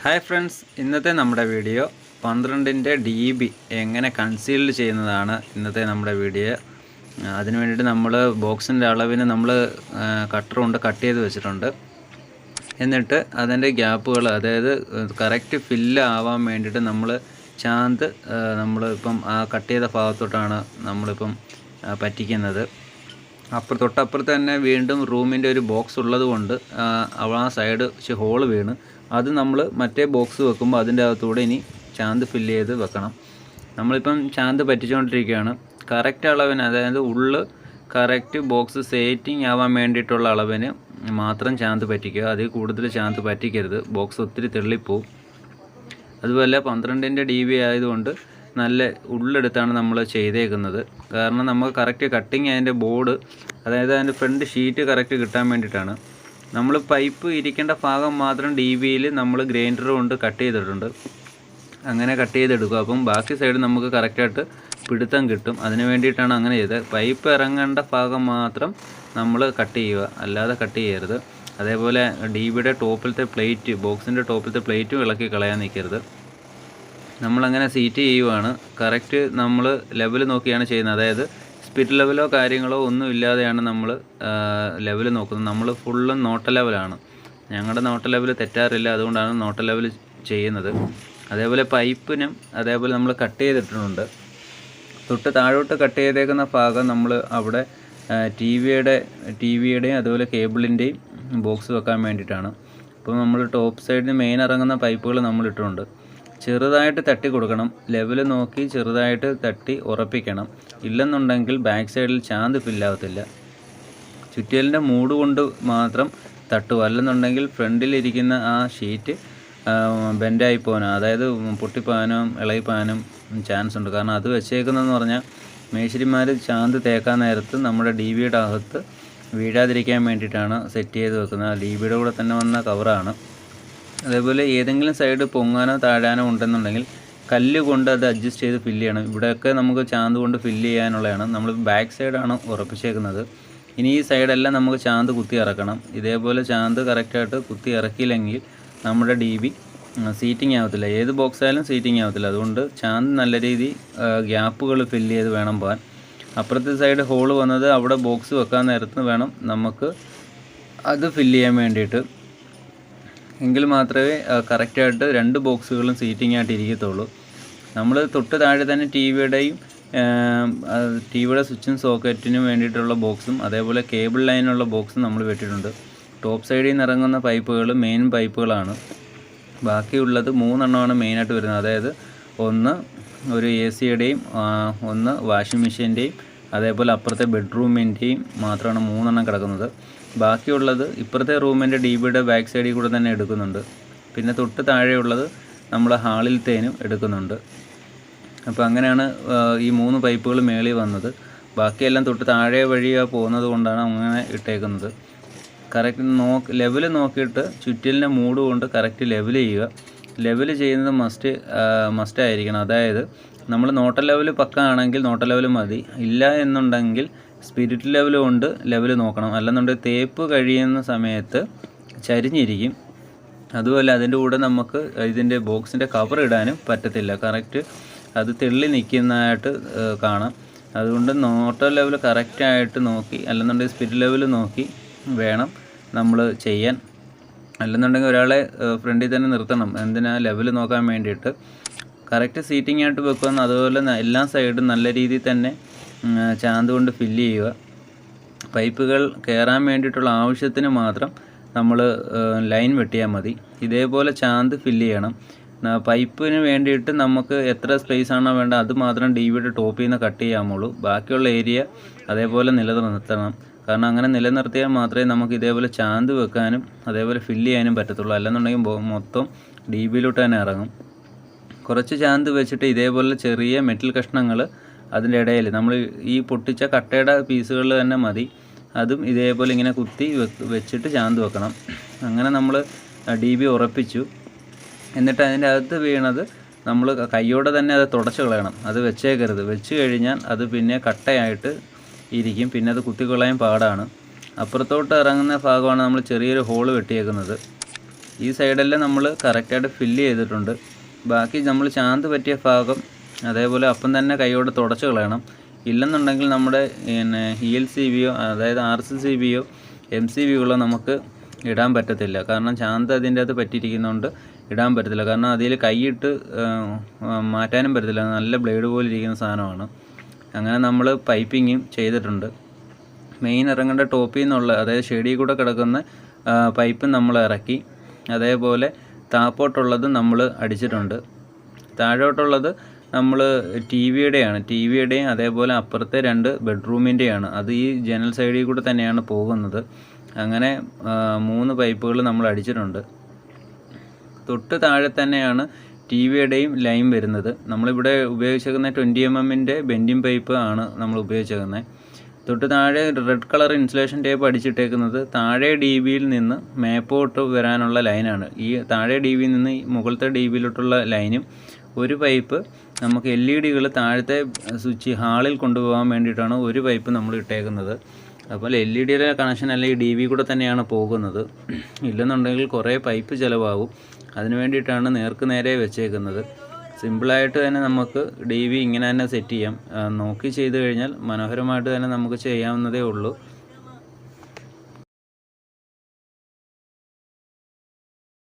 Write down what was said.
Hi friends, ഇന്നത്തെ നമ്മുടെ video 12-ൻ്റെ DB എങ്ങനെ കൺസീൽഡ് ചെയ്യുന്നതാണ് ഇന്നത്തെ നമ്മുടെ വീഡിയോ. അതിന് വേണ്ടിയിട്ട് നമ്മൾ ബോക്സിൻ്റെ അളവിന് നമ്മൾ കട്ടർ കൊണ്ട് കട്ട് ചെയ്ത് വെച്ചിട്ടുണ്ട്. എന്നിട്ട് അതിൻ്റെ ഗ്യാപ്പുകൾ, അതായത് കറക്റ്റ് ഫില്ല് ആവാൻ വേണ്ടിയിട്ട് നമ്മൾ ചാന്ത് നമ്മളിപ്പം ആ കട്ട് ചെയ്ത ഭാഗത്തോട്ടാണ് നമ്മളിപ്പം പറ്റിക്കുന്നത്. തൊട്ടപ്പുറത്ത് തന്നെ വീണ്ടും റൂമിൻ്റെ ഒരു ബോക്സ് ഉള്ളത് കൊണ്ട് ആ സൈഡ് ഹോള് വീണ് അത് നമ്മൾ മറ്റേ ബോക്സ് വെക്കുമ്പോൾ അതിൻ്റെ അകത്തൂടെ ഇനി ചാന്ത് ഫില്ല് ചെയ്ത് വെക്കണം. നമ്മളിപ്പം ചാന്ത് പറ്റിച്ചുകൊണ്ടിരിക്കുകയാണ്. കറക്റ്റ് അളവിന്, അതായത് ഉള്ള് കറക്റ്റ് ബോക്സ് സെറ്റിങ് ആവാൻ വേണ്ടിയിട്ടുള്ള അളവിന് മാത്രം ചാന്ത് പറ്റിക്കുക. അതിൽ കൂടുതൽ ചാന്ത് പറ്റിക്കരുത്, ബോക്സ് ഒത്തിരി തെള്ളിപ്പോവും. അതുപോലെ 12-ൻ്റെ DB ആയതുകൊണ്ട് നല്ല ഉള്ളെടുത്താണ് നമ്മൾ ചെയ്തേക്കുന്നത്. കാരണം നമുക്ക് കറക്റ്റ് കട്ടിങ് അതിൻ്റെ ബോർഡ്, അതായത് അതിൻ്റെ ഫ്രണ്ട് ഷീറ്റ് കറക്റ്റ് കിട്ടാൻ വേണ്ടിയിട്ടാണ്. നമ്മൾ പൈപ്പ് ഇരിക്കേണ്ട ഭാഗം മാത്രം DBയിൽ നമ്മൾ ഗ്രൈൻഡർ കൊണ്ട് കട്ട് ചെയ്തിട്ടുണ്ട്. അങ്ങനെ കട്ട് ചെയ്തെടുക്കും. അപ്പം ബാക്കി സൈഡ് നമുക്ക് കറക്റ്റായിട്ട് പിടുത്തം കിട്ടും. അതിന് വേണ്ടിയിട്ടാണ് അങ്ങനെ ചെയ്തത്. പൈപ്പ് ഇറങ്ങേണ്ട ഭാഗം മാത്രം നമ്മൾ കട്ട് ചെയ്യുക, അല്ലാതെ കട്ട് ചെയ്യരുത്. അതേപോലെ DBയുടെ ടോപ്പിലത്തെ പ്ലേറ്റ്, ബോക്സിൻ്റെ ടോപ്പിലത്തെ പ്ലേറ്റും ഇളക്കി കളയാൻ നിൽക്കരുത്. നമ്മളങ്ങനെ സീറ്റ് ചെയ്യുവാണ്. കറക്റ്റ് നമ്മൾ ലെവൽ നോക്കിയാണ് ചെയ്യുന്നത്. അതായത് സ്പിരിറ്റ് ലെവലോ കാര്യങ്ങളോ ഒന്നും ഇല്ലാതെയാണ് നമ്മൾ ലെവൽ നോക്കുന്നത്. നമ്മൾ ഫുള്ളും നോട്ട ലെവലാണ്. ഞങ്ങളുടെ നോട്ട ലെവൽ തെറ്റാറില്ല, അതുകൊണ്ടാണ് നോട്ട ലെവൽ ചെയ്യുന്നത്. അതേപോലെ പൈപ്പിനും അതേപോലെ നമ്മൾ കട്ട് ചെയ്തിട്ടുണ്ട്. തൊട്ട് താഴോട്ട് കട്ട് ചെയ്തേക്കുന്ന ഭാഗം നമ്മൾ അവിടെ ടിവിയുടെയും അതുപോലെ കേബിളിൻ്റെയും ബോക്സ് വെക്കാൻ വേണ്ടിയിട്ടാണ്. അപ്പോൾ നമ്മൾ ടോപ്പ് സൈഡിന് മെയിൻ ഇറങ്ങുന്ന പൈപ്പുകൾ നമ്മൾ ഇട്ടിട്ടുണ്ട്. ചെറുതായിട്ട് തട്ടി കൊടുക്കണം, ലെവൽ നോക്കി ചെറുതായിട്ട് തട്ടി ഉറപ്പിക്കണം. ഇല്ലെന്നുണ്ടെങ്കിൽ ബാക്ക് സൈഡിൽ ചാന്ത് ഫില്ലാവത്തില്ല. ചുറ്റിയലിൻ്റെ മൂട് കൊണ്ട് മാത്രം തട്ടുക, അല്ലെന്നുണ്ടെങ്കിൽ ഫ്രണ്ടിലിരിക്കുന്ന ആ ഷീറ്റ് ബെൻഡായി പോകാനോ, അതായത് പൊട്ടിപ്പോകാനോ ഇളകിപ്പോകാനും ചാൻസ് ഉണ്ട്. കാരണം അത് വെച്ചേക്കുന്നതെന്ന് പറഞ്ഞാൽ മേശരിമാർ ചാന്ത് തേക്കാൻ നേരത്ത് നമ്മുടെ DBയുടെ അകത്ത് വീഴാതിരിക്കാൻ വേണ്ടിയിട്ടാണ് സെറ്റ് ചെയ്ത് വെക്കുന്നത്. DBയുടെ കൂടെ തന്നെ വന്ന കവറാണ്. അതേപോലെ ഏതെങ്കിലും സൈഡ് പൊങ്ങാനോ താഴാനോ ഉണ്ടെന്നുണ്ടെങ്കിൽ കല്ല് കൊണ്ട് അത് അഡ്ജസ്റ്റ് ചെയ്ത് ഫില്ല് ചെയ്യണം. ഇവിടെയൊക്കെ നമുക്ക് ചാന്ത് കൊണ്ട് ഫില്ല് ചെയ്യാനുള്ളതാണ്. നമ്മൾ ബാക്ക് സൈഡാണ് ഉറപ്പിച്ചേക്കുന്നത്. ഇനി ഈ സൈഡെല്ലാം നമുക്ക് ചാന്ത് കുത്തി ഇറക്കണം. ഇതേപോലെ ചാന്ത് കറക്റ്റായിട്ട് കുത്തി ഇറക്കിയില്ലെങ്കിൽ നമ്മുടെ DB സീറ്റിംഗ് ആവത്തില്ല. ഏത് ബോക്സ് ആയാലും സീറ്റിംഗ് ആവത്തില്ല. അതുകൊണ്ട് ചാന്ത് നല്ല രീതി ഗ്യാപ്പുകൾ ഫില്ല് ചെയ്ത് വേണം പോകാൻ. അപ്പുറത്തെ സൈഡ് ഹോള് വന്നത് അവിടെ ബോക്സ് വെക്കാൻ നേരത്ത് വേണം നമുക്ക് അത് ഫില്ല് ചെയ്യാൻ വേണ്ടിയിട്ട്. എങ്കിൽ മാത്രമേ കറക്റ്റായിട്ട് രണ്ട് ബോക്സുകളും സീറ്റിംഗ് ആയിട്ട് ഇരിക്കത്തുള്ളൂ. നമ്മൾ തൊട്ട് താഴെ തന്നെ ടിവിയുടെ സ്വിച്ചും സോക്കറ്റിനും വേണ്ടിയിട്ടുള്ള ബോക്സും അതേപോലെ കേബിൾ ലൈനുള്ള ബോക്സും നമ്മൾ വെട്ടിയിട്ടുണ്ട്. ടോപ്പ് സൈഡിൽ നിന്ന് ഇറങ്ങുന്ന പൈപ്പുകൾ മെയിൻ പൈപ്പുകളാണ്. ബാക്കിയുള്ളത് 3 എണ്ണമാണ് മെയിനായിട്ട് വരുന്നത്. അതായത് ഒന്ന് ഒരു AC-യുടെയും ഒന്ന് വാഷിംഗ് മെഷീൻ്റെയും അതേപോലെ അപ്പുറത്തെ ബെഡ്റൂമിൻ്റെയും മാത്രമാണ് 3 എണ്ണം കിടക്കുന്നത്. ബാക്കിയുള്ളത് ഇപ്പുറത്തെ റൂമിൻ്റെ DBയുടെ ബാക്ക് സൈഡിൽ കൂടെ തന്നെ എടുക്കുന്നുണ്ട്. പിന്നെ തൊട്ട് താഴെയുള്ളത് നമ്മൾ ഹാളിലത്തേനും എടുക്കുന്നുണ്ട്. അപ്പോൾ അങ്ങനെയാണ് ഈ 3 പൈപ്പുകൾ മേളിൽ വന്നത്. ബാക്കിയെല്ലാം തൊട്ട് താഴെ വഴിയാണ് പോകുന്നത് കൊണ്ടാണ് അങ്ങനെ ഇട്ടേക്കുന്നത്. കറക്റ്റ് ലെവൽ നോക്കിയിട്ട് ചുറ്റിലിൻ്റെ മൂട് കൊണ്ട് കറക്റ്റ് ലെവൽ ചെയ്യുക. ലെവൽ ചെയ്യുന്നത് മസ്റ്റായിരിക്കണം. അതായത് നമ്മൾ നോട്ട ലെവൽ പക്ക ആണെങ്കിൽ നോട്ട ലെവൽ മതി. ഇല്ല എന്നുണ്ടെങ്കിൽ സ്പിരിറ്റ് ലെവൽ കൊണ്ട് ലെവൽ നോക്കണം. അല്ലെന്നുണ്ടെങ്കിൽ തേപ്പ് കഴിയുന്ന സമയത്ത് ചരിഞ്ഞിരിക്കും. അതുപോലെ അതിൻ്റെ കൂടെ നമുക്ക് ഇതിൻ്റെ ബോക്സിൻ്റെ കവർ ഇടാനും പറ്റത്തില്ല. കറക്റ്റ് അത് തെള്ളി നിൽക്കുന്നതായിട്ട് കാണാം. അതുകൊണ്ട് നോട്ട ലെവൽ കറക്റ്റായിട്ട് നോക്കി, അല്ലെന്നുണ്ടെങ്കിൽ സ്പിരിറ്റ് ലെവൽ നോക്കി വേണം നമ്മൾ ചെയ്യാൻ. അല്ലെന്നുണ്ടെങ്കിൽ ഒരാളെ ഫ്രണ്ടിൽ തന്നെ നിർത്തണം. എന്തിനാ? ലെവൽ നോക്കാൻ വേണ്ടിയിട്ട്. കറക്റ്റ് സീറ്റിംഗ് ആയിട്ട് വെക്കുക. അതുപോലെ എല്ലാ സൈഡും നല്ല രീതിയിൽ തന്നെ ചാന്ത് കൊണ്ട് ഫില്ല് ചെയ്യുക. പൈപ്പുകൾ കയറാൻ വേണ്ടിയിട്ടുള്ള ആവശ്യത്തിന് മാത്രം നമ്മൾ ലൈൻ വെട്ടിയാൽ മതി. ഇതേപോലെ ചാന്ത് ഫില്ല് ചെയ്യണം. പൈപ്പിന് വേണ്ടിയിട്ട് നമുക്ക് എത്ര സ്പേസ് ആണോ വേണ്ടത് അത് മാത്രം DBയുടെ ടോപ്പിൽ നിന്ന് കട്ട് ചെയ്യാമുള്ളൂ. ബാക്കിയുള്ള ഏരിയ അതേപോലെ നിലനിർത്തണം. കാരണം അങ്ങനെ നിലനിർത്തിയാൽ മാത്രമേ നമുക്ക് ഇതേപോലെ ചാന്ത് വെക്കാനും അതേപോലെ ഫില്ല് ചെയ്യാനും പറ്റത്തുള്ളൂ. അല്ലെന്നുണ്ടെങ്കിൽ മൊത്തം DBയിലോട്ട് തന്നെ ഇറങ്ങും. കുറച്ച് ചാന്ത് വെച്ചിട്ട് ഇതേപോലെ ചെറിയ മെറ്റൽ കഷ്ണങ്ങൾ അതിൻ്റെ ഇടയിൽ നമ്മൾ ഈ പൊട്ടിച്ച കട്ടയുടെ പീസുകളിൽ തന്നെ മതി. അതും ഇതേപോലെ ഇങ്ങനെ കുത്തി വെച്ചിട്ട് ചാന്ത് വെക്കണം. അങ്ങനെ നമ്മൾ DB ഉറപ്പിച്ചു. എന്നിട്ട് അതിൻ്റെ അകത്ത് വീണത് നമ്മൾ കൈയോടെ തന്നെ അത് തുടച്ച് കളയണം. അത് വെച്ചേക്കരുത്. വെച്ച് കഴിഞ്ഞാൽ അത് പിന്നെ കട്ടയായിട്ട് ഇരിക്കും. പിന്നെ അത് കുത്തിക്കളയാൻ പാടാണ്. അപ്പുറത്തോട്ട് ഇറങ്ങുന്ന ഭാഗമാണ് നമ്മൾ ചെറിയൊരു ഹോള് വെട്ടിയേക്കുന്നത്. ഈ സൈഡെല്ലാം നമ്മൾ കറക്റ്റായിട്ട് ഫില്ല് ചെയ്തിട്ടുണ്ട്. ബാക്കി നമ്മൾ ചാന്ത് പറ്റിയ ഭാഗം അതേപോലെ അപ്പം തന്നെ കൈയോടെ തുടച്ച് കളയണം. ഇല്ലെന്നുണ്ടെങ്കിൽ നമ്മുടെ ELCBയോ അതായത് RCCBയോ MCBകളോ നമുക്ക് ഇടാൻ പറ്റത്തില്ല. കാരണം ചാന്ത് അതിൻ്റെ അകത്ത് പറ്റിയിരിക്കുന്നതുകൊണ്ട് ഇടാൻ പറ്റത്തില്ല. കാരണം അതിൽ കൈയിട്ട് മാറ്റാനും പറ്റത്തില്ല. നല്ല ബ്ലേഡ് പോലെ ഇരിക്കുന്ന സാധനമാണ്. അങ്ങനെ നമ്മൾ പൈപ്പിങ്ങും ചെയ്തിട്ടുണ്ട്. മെയിൻ ഇറങ്ങേണ്ട ടോപ്പിൽ നിന്നുള്ള അതായത് ഷെഡിൽ കൂടെ കിടക്കുന്ന പൈപ്പ് നമ്മൾ ഇറക്കി. അതേപോലെ താപ്പോട്ടുള്ളത് നമ്മൾ അടിച്ചിട്ടുണ്ട്. താഴോട്ടുള്ളത് നമ്മൾ ടിവിയുടെയും അതേപോലെ അപ്പുറത്തെ 2 ബെഡ്റൂമിൻ്റെയാണ്. അത് ഈ ജനൽ സൈഡിൽ കൂടെ തന്നെയാണ് പോകുന്നത്. അങ്ങനെ 3 പൈപ്പുകൾ നമ്മൾ അടിച്ചിട്ടുണ്ട്. തൊട്ട് താഴെ തന്നെയാണ് ടിവിയുടെയും ലൈൻ വരുന്നത്. നമ്മളിവിടെ ഉപയോഗിച്ചേക്കുന്ന 20 mm ബെൻഡിങ് പൈപ്പ് ആണ് നമ്മൾ ഉപയോഗിച്ചേക്കുന്നത്. തൊട്ട് താഴെ റെഡ് കളർ ഇൻസുലേഷൻ ടേപ്പ് അടിച്ചിട്ടേക്കുന്നത് താഴെ DBയിൽ നിന്ന് മേപ്പോട്ട് വരാനുള്ള ലൈനാണ്. ഈ താഴെ DBയിൽ നിന്ന് മുകളിലത്തെ DBയിലോട്ടുള്ള ലൈനും ഒരു പൈപ്പ് നമുക്ക് LED താഴത്തെ സ്വിച്ച് ഹാളിൽ കൊണ്ടുപോകാൻ വേണ്ടിയിട്ടാണ് ഒരു പൈപ്പ് നമ്മൾ ഇട്ടേക്കുന്നത്. അപ്പോൾ LEDയുടെ കണക്ഷൻ അല്ലെങ്കിൽ DB കൂടെ തന്നെയാണ് പോകുന്നത്. ഇല്ലെന്നുണ്ടെങ്കിൽ കുറേ പൈപ്പ് ചിലവാകും. അതിന് വേണ്ടിയിട്ടാണ് നേർക്ക് നേരെ വെച്ചേക്കുന്നത്. സിമ്പിളായിട്ട് തന്നെ നമുക്ക് DB ഇങ്ങനെ തന്നെ സെറ്റ് ചെയ്യാം. നോക്കി ചെയ്ത് കഴിഞ്ഞാൽ മനോഹരമായിട്ട് തന്നെ നമുക്ക് ചെയ്യാവുന്നതേ ഉള്ളൂ.